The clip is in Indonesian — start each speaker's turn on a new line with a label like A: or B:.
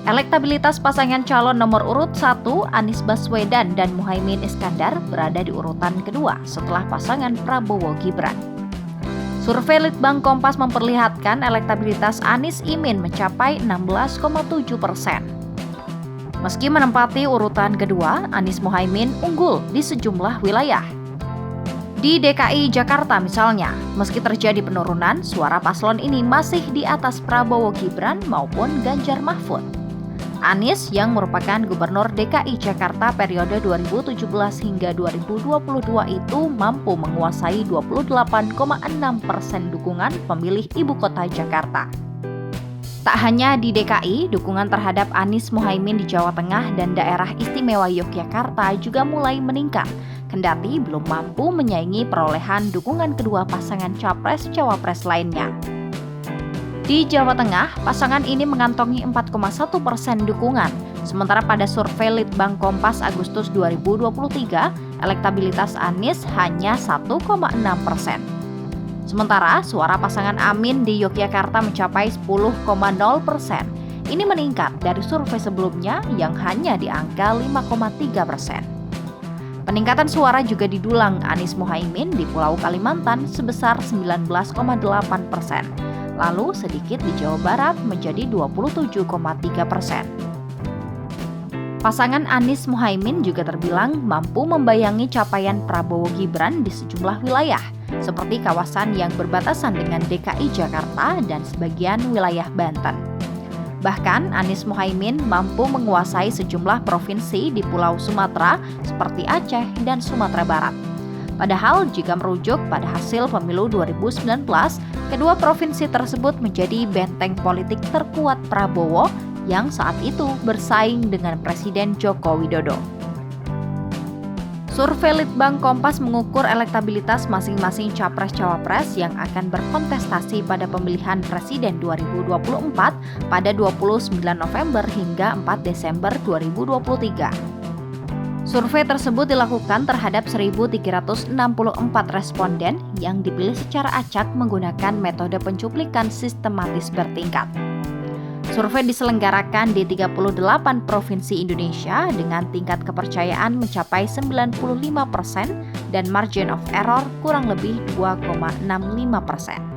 A: Elektabilitas pasangan calon nomor urut 1, Anies Baswedan dan Muhaimin Iskandar berada di urutan kedua setelah pasangan Prabowo Gibran. Survei Litbang Kompas memperlihatkan elektabilitas Anies Imin mencapai 16,7%. Meski menempati urutan kedua, Anies Muhaimin unggul di sejumlah wilayah. Di DKI Jakarta misalnya, meski terjadi penurunan, suara paslon ini masih di atas Prabowo Gibran maupun Ganjar Mahfud. Anies yang merupakan Gubernur DKI Jakarta periode 2017 hingga 2022 itu mampu menguasai 28,6% dukungan pemilih ibu kota Jakarta. Tak hanya di DKI, dukungan terhadap Anies Muhaimin di Jawa Tengah dan daerah istimewa Yogyakarta juga mulai meningkat, kendati belum mampu menyaingi perolehan dukungan kedua pasangan Capres-Cawapres lainnya. Di Jawa Tengah, pasangan ini mengantongi 4,1% dukungan, sementara pada survei Litbang Kompas Agustus 2023, elektabilitas Anies hanya 1,6%. Sementara suara pasangan Amin di Yogyakarta mencapai 10,0%. Ini meningkat dari survei sebelumnya yang hanya di angka 5,3%. Peningkatan suara juga didulang Anies Muhaimin di Pulau Kalimantan sebesar 19,8%. Lalu sedikit di Jawa Barat menjadi 27,3%. Pasangan Anies Muhaimin juga terbilang mampu membayangi capaian Prabowo Gibran di sejumlah wilayah, seperti kawasan yang berbatasan dengan DKI Jakarta dan sebagian wilayah Banten. Bahkan Anies Muhaimin mampu menguasai sejumlah provinsi di Pulau Sumatera seperti Aceh dan Sumatera Barat. Padahal jika merujuk pada hasil pemilu 2019, kedua provinsi tersebut menjadi benteng politik terkuat Prabowo yang saat itu bersaing dengan Presiden Joko Widodo. Survei Litbang Kompas mengukur elektabilitas masing-masing capres-cawapres yang akan berkontestasi pada pemilihan Presiden 2024 pada 29 November hingga 4 Desember 2023. Survei tersebut dilakukan terhadap 1.364 responden yang dipilih secara acak menggunakan metode pencuplikan sistematis bertingkat. Survei diselenggarakan di 38 provinsi Indonesia dengan tingkat kepercayaan mencapai 95% dan margin of error kurang lebih 2,65%.